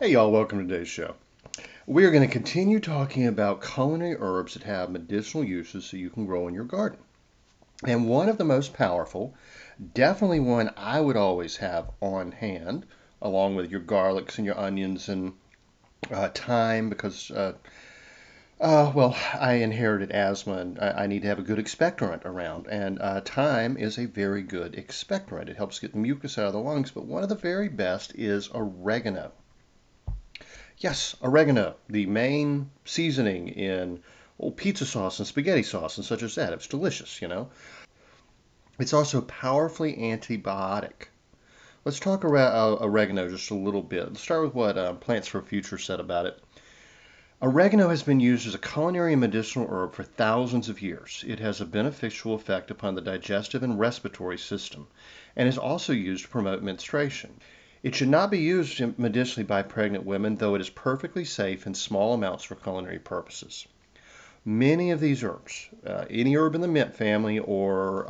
Hey y'all, welcome to today's show. We are going to continue talking about culinary herbs that have medicinal uses so you can grow in your garden. And one of the most powerful, definitely one I would always have on hand, along with your garlics and your onions and thyme, because, well, I inherited asthma and I need to have a good expectorant around. And thyme is a very good expectorant. It helps get the mucus out of the lungs, but one of the very best is oregano. Yes, oregano, the main seasoning in pizza sauce and spaghetti sauce and such as that. It's delicious. It's also powerfully antibiotic. Let's talk about oregano just a little bit. Let's start with what Plants for Future said about it. Oregano has been used as a culinary and medicinal herb for thousands of years. It has a beneficial effect upon the digestive and respiratory system and is also used to promote menstruation. It should not be used medicinally by pregnant women, though it is perfectly safe in small amounts for culinary purposes. Many of these herbs, any herb in the mint family or,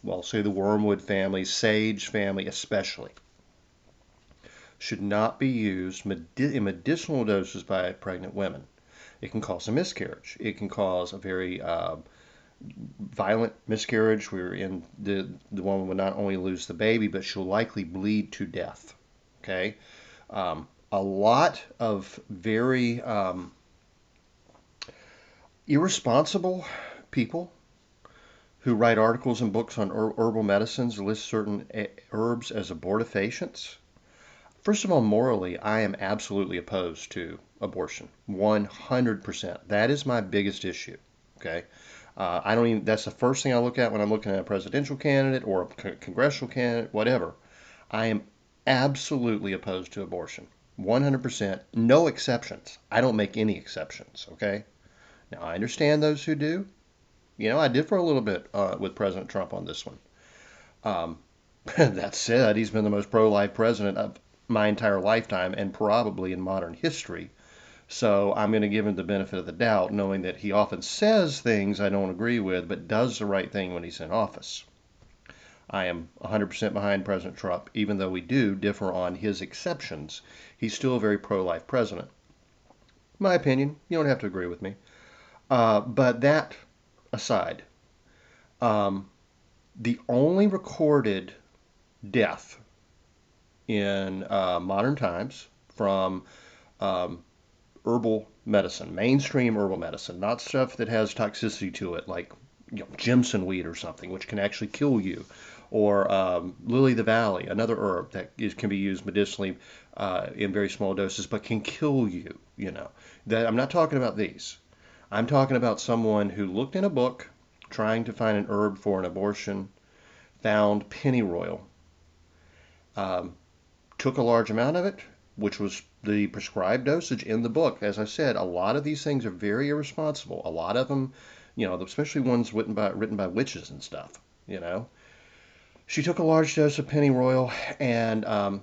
well, say the wormwood family, sage family especially, should not be used in medicinal doses by pregnant women. It can cause a miscarriage. It can cause a very violent miscarriage wherein the woman will not only lose the baby, but she'll likely bleed to death. Okay? A lot of very irresponsible people who write articles and books on herbal medicines list certain herbs as abortifacients. First of all, morally, I am absolutely opposed to abortion. 100%. That is my biggest issue. Okay? I don't even, that's the first thing I look at when I'm looking at a presidential candidate or a congressional candidate, whatever. I am absolutely opposed to abortion. 100%. No exceptions. I don't make any exceptions. Okay? Now, I understand those who do. I differ a little bit with President Trump on this one. Um, that said, he's been the most pro life president of my entire lifetime and probably in modern history. So I'm going to give him the benefit of the doubt, knowing that he often says things I don't agree with, but does the right thing when he's in office. I am 100% behind President Trump, even though we do differ on his exceptions. He's still a very pro life president. My opinion, you don't have to agree with me. But that aside, um, the only recorded death in modern times from um, herbal medicine, mainstream herbal medicine, not stuff that has toxicity to it, like Jimson weed or something, which can actually kill you, or lily of the valley, another herb that can be used medicinally in very small doses, but can kill you. That I'm not talking about these. I'm talking about someone who looked in a book trying to find an herb for an abortion, found pennyroyal, um, took a large amount of it, which was the prescribed dosage in the book. As I said, a lot of these things are very irresponsible. A lot of them, especially ones written by witches and stuff. You know, she took a large dose of pennyroyal and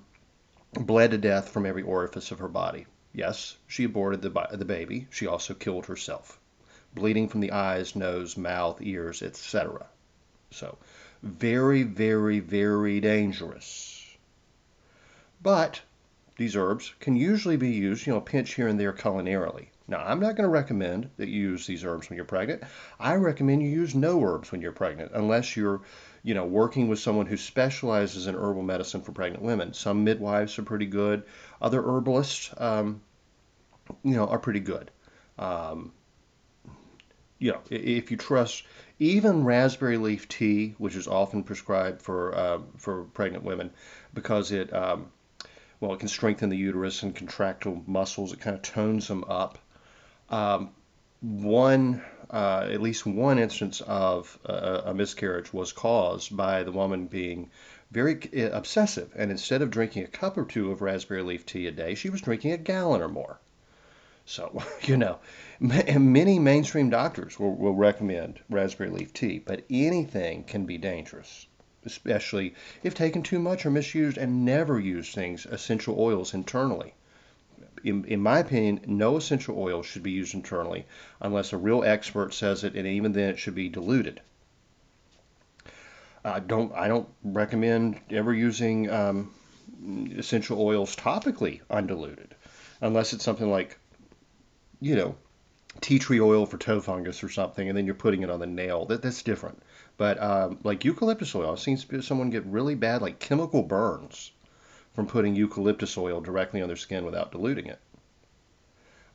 bled to death from every orifice of her body. Yes, she aborted the baby. She also killed herself, bleeding from the eyes, nose, mouth, ears, etc. So, very, very, very dangerous. But these herbs can usually be used, a pinch here and there culinarily. Now, I'm not going to recommend that you use these herbs when you're pregnant. I recommend you use no herbs when you're pregnant, unless you're, working with someone who specializes in herbal medicine for pregnant women. Some midwives are pretty good. Other herbalists, are pretty good. Um, if you trust even raspberry leaf tea, which is often prescribed for pregnant women, because it can strengthen the uterus and contractile muscles. It kind of tones them up. Um, at least one instance of a miscarriage was caused by the woman being very obsessive, and instead of drinking a cup or two of raspberry leaf tea a day, she was drinking a gallon or more. So, many mainstream doctors will recommend raspberry leaf tea, but anything can be dangerous, especially if taken too much or misused, and never use things, essential oils, internally. In my opinion, no essential oil should be used internally unless a real expert says it, and even then it should be diluted. I don't recommend ever using essential oils topically undiluted. unless it's something like, you know, tea tree oil for toe fungus or something, and then you're putting it on the nail. That's different. But like eucalyptus oil, I've seen someone get really bad, like chemical burns from putting eucalyptus oil directly on their skin without diluting it.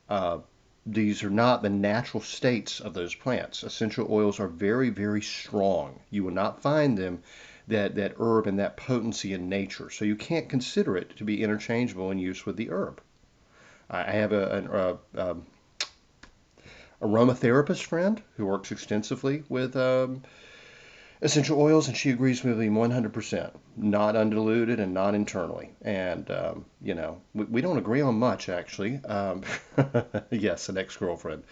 Uh, these are not the natural states of those plants. Essential oils are very, very strong. You will not find them that herb and that potency in nature. So you can't consider it to be interchangeable in use with the herb. I have an aromatherapist friend who works extensively with essential oils, and she agrees with me 100%, not undiluted and not internally. And, we don't agree on much, actually. Yes, an ex-girlfriend.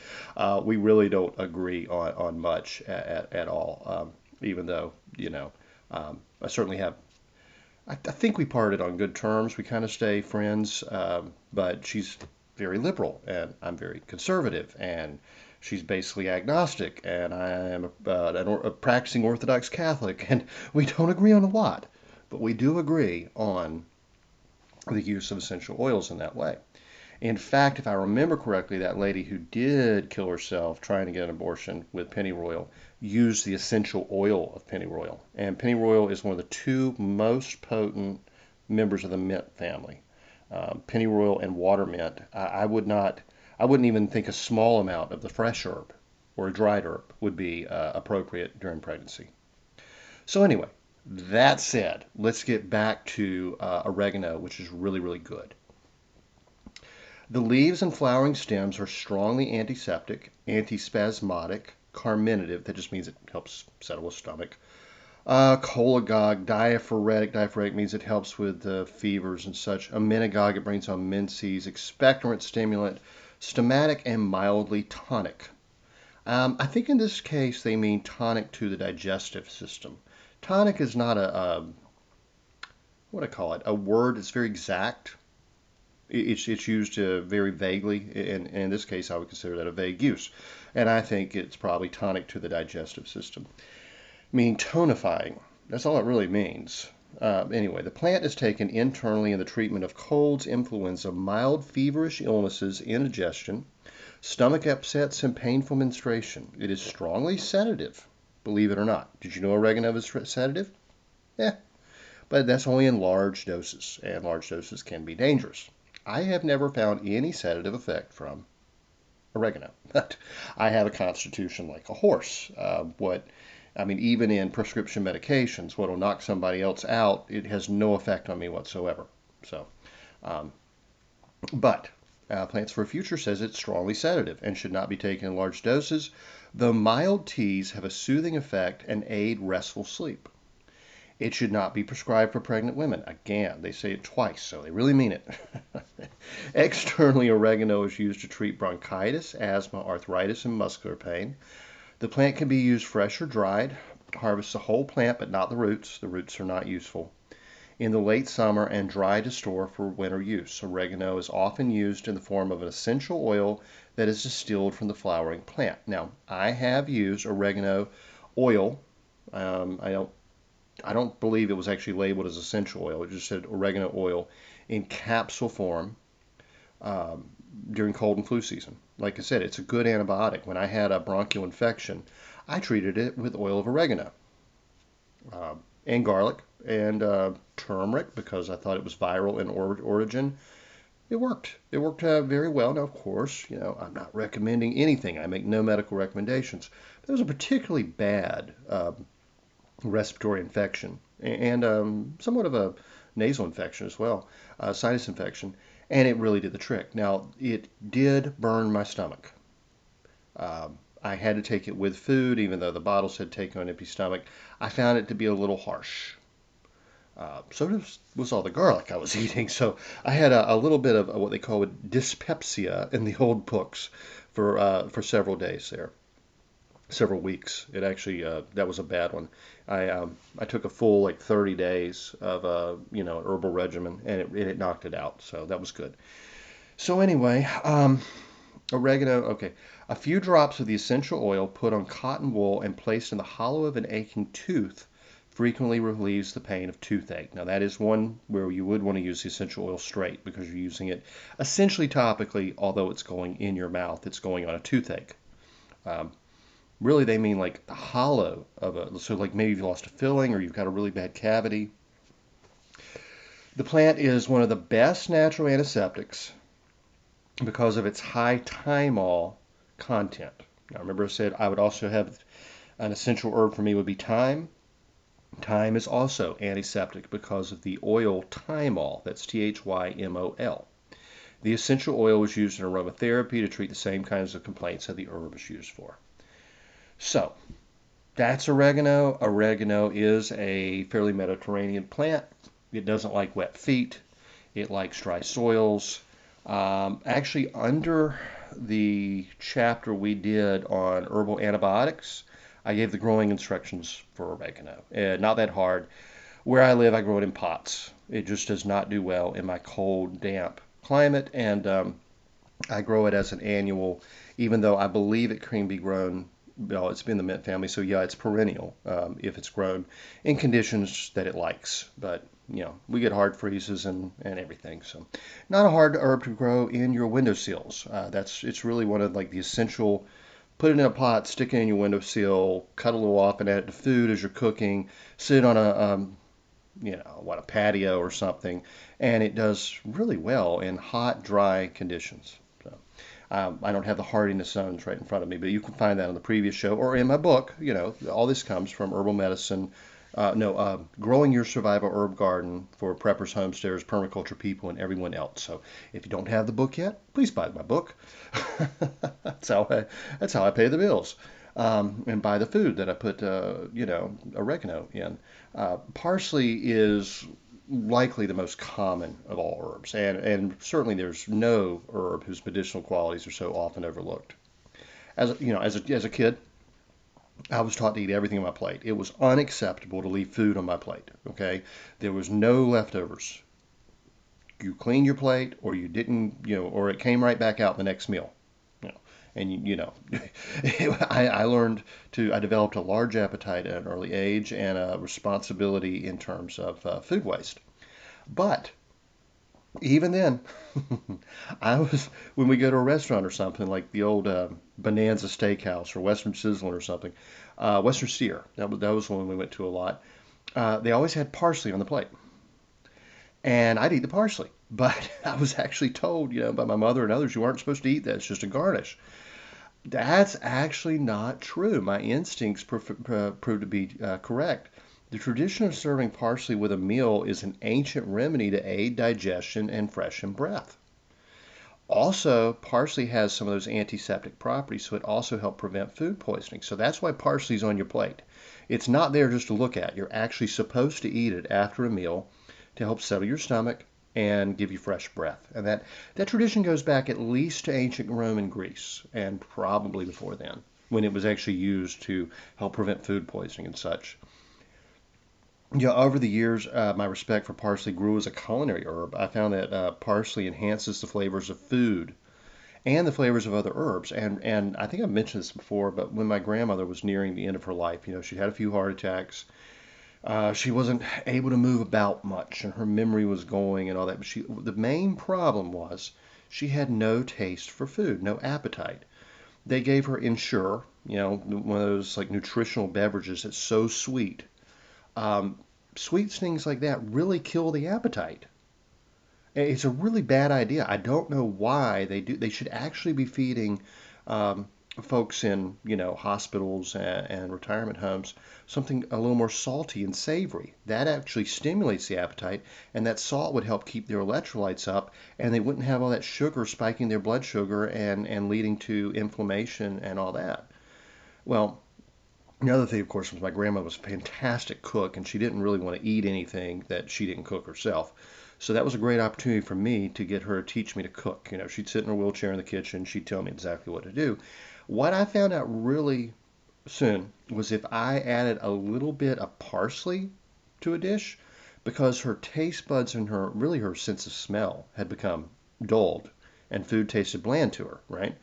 We really don't agree on much at all, even though, I certainly have. I think we parted on good terms. We kind of stay friends, but she's very liberal, and I'm very conservative, and she's basically agnostic, and I am a practicing Orthodox Catholic, and we don't agree on a lot, but we do agree on the use of essential oils in that way. In fact, if I remember correctly, that lady who did kill herself trying to get an abortion with pennyroyal used the essential oil of pennyroyal. And pennyroyal is one of the two most potent members of the mint family. Pennyroyal and water mint. I wouldn't even think a small amount of the fresh herb or a dried herb would be appropriate during pregnancy. So anyway, that said, let's get back to oregano, which is really, really good. The leaves and flowering stems are strongly antiseptic, antispasmodic, carminative, that just means it helps settle a stomach. Cholagogue, diaphoretic, diaphoretic means it helps with fevers and such. Emmenagogue, it brings on menses, expectorant, stimulant, stomatic, and mildly tonic. I think in this case they mean tonic to the digestive system. Tonic is not what do I call it, a word that's very exact. It's used very vaguely. In this case, I would consider that a vague use. And I think it's probably tonic to the digestive system, meaning tonifying. That's all it really means. Anyway, the plant is taken internally in the treatment of colds, influenza, mild feverish illnesses, indigestion, stomach upsets, and painful menstruation. It is strongly sedative, believe it or not. Did you know oregano is sedative? Yeah, but that's only in large doses, and large doses can be dangerous. I have never found any sedative effect from oregano, but I have a constitution like a horse. Even in prescription medications, what will knock somebody else out, it has no effect on me whatsoever. So, um, but Plants for a Future says it's strongly sedative and should not be taken in large doses, though mild teas have a soothing effect and aid restful sleep. It should not be prescribed for pregnant women. Again, they say it twice, so they really mean it. Externally, oregano is used to treat bronchitis, asthma, arthritis, and muscular pain. The plant can be used fresh or dried. Harvest the whole plant, but not the roots. The roots are not useful. In the late summer and dry to store for winter use. Oregano is often used in the form of an essential oil that is distilled from the flowering plant. Now, I have used oregano oil. I don't believe it was actually labeled as essential oil. It just said oregano oil in capsule form um, during cold and flu season. Like I said, it's a good antibiotic. When I had a bronchial infection, I treated it with oil of oregano uh, and garlic and turmeric because I thought it was viral in origin. It worked. It worked very well. Now, of course, I'm not recommending anything. I make no medical recommendations. But it was a particularly bad respiratory infection and somewhat of a nasal infection as well, sinus infection, and it really did the trick. Now, it did burn my stomach. I had to take it with food, even though the bottle said take on an empty stomach. I found it to be a little harsh. So was all the garlic I was eating. So I had a little bit of what they call dyspepsia in the old books for several days there. Several weeks. It actually that was a bad one. I took a full like 30 days of an herbal regimen, and it knocked it out. So that was good. So anyway, oregano. Okay, a few drops of the essential oil put on cotton wool and placed in the hollow of an aching tooth frequently relieves the pain of toothache. Now, that is one where you would want to use the essential oil straight because you're using it essentially topically, although it's going in your mouth, it's going on a toothache. Um, Really, they mean like the hollow of a, so like maybe you've lost a filling or you've got a really bad cavity. The plant is one of the best natural antiseptics because of its high thymol content. Now, remember I said I would also have an essential herb for me would be thyme. Thyme is also antiseptic because of the oil thymol. That's Thymol. The essential oil was used in aromatherapy to treat the same kinds of complaints that the herb is used for. So, that's oregano. Oregano is a fairly Mediterranean plant. It doesn't like wet feet. It likes dry soils. Actually, under the chapter we did on herbal antibiotics, I gave the growing instructions for oregano. Not that hard. Where I live, I grow it in pots. It just does not do well in my cold, damp climate, and I grow it as an annual, even though I believe it can be grown. Well, it's been the mint family, so yeah, it's perennial if it's grown in conditions that it likes. But we get hard freezes and everything, so not a hard herb to grow in your windowsills. It's really one of like the essential. Put it in a pot, stick it in your windowsill, cut a little off, and add it to food as you're cooking. Sit on a patio or something, and it does really well in hot, dry conditions. So, I don't have the hardiness zones right in front of me, but you can find that on the previous show or in my book. All this comes from Herbal Medicine. Growing Your Survival Herb Garden for Preppers, Homesteaders, Permaculture people, and everyone else. So if you don't have the book yet, please buy my book. that's how I pay the bills. And buy the food that I put, oregano in. Parsley is likely the most common of all herbs, and certainly there's no herb whose medicinal qualities are so often overlooked. As a kid, I was taught to eat everything on my plate. It was unacceptable to leave food on my plate. Okay, there was no leftovers. You cleaned your plate, or you didn't, or it came right back out the next meal. And I developed a large appetite at an early age and a responsibility in terms of food waste. But even then, when we go to a restaurant or something like the old Bonanza Steakhouse or Western Sizzlin or something, Western Steer, that was one we went to a lot. They always had parsley on the plate, and I'd eat the parsley. But I was actually told, by my mother and others, you aren't supposed to eat that. It's just a garnish. That's actually not true. My instincts prove to be correct. The tradition of serving parsley with a meal is an ancient remedy to aid digestion and freshen breath. Also, parsley has some of those antiseptic properties, so it also helps prevent food poisoning. So that's why parsley's on your plate. It's not there just to look at. You're actually supposed to eat it after a meal to help settle your stomach and give you fresh breath. And that tradition goes back at least to ancient Rome and Greece, and probably before then, when it was actually used to help prevent food poisoning and such. Over the years, my respect for parsley grew as a culinary herb. I found that parsley enhances the flavors of food and the flavors of other herbs. And I think I've mentioned this before, but when my grandmother was nearing the end of her life, she had a few heart attacks. She wasn't able to move about much, and her memory was going and all that. But the main problem was she had no taste for food, no appetite. They gave her Ensure, one of those like nutritional beverages that's so sweet. Sweet things like that really kill the appetite. It's a really bad idea. I don't know why they do. They should actually be feeding folks in hospitals and retirement homes something a little more salty and savory. That actually stimulates the appetite, and that salt would help keep their electrolytes up, and they wouldn't have all that sugar spiking their blood sugar and leading to inflammation and all that. Well, the other thing, of course, was my grandma was a fantastic cook, and she didn't really want to eat anything that she didn't cook herself. So that was a great opportunity for me to get her to teach me to cook. She'd sit in her wheelchair in the kitchen. She'd tell me exactly what to do. What I found out really soon was if I added a little bit of parsley to a dish, because her taste buds and her sense of smell had become dulled and food tasted bland to her, right?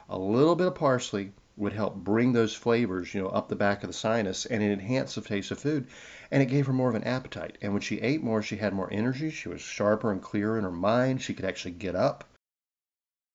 A little bit of parsley would help bring those flavors, up the back of the sinus, and it enhanced the taste of food, and it gave her more of an appetite. And when she ate more, she had more energy. She was sharper and clearer in her mind. She could actually get up.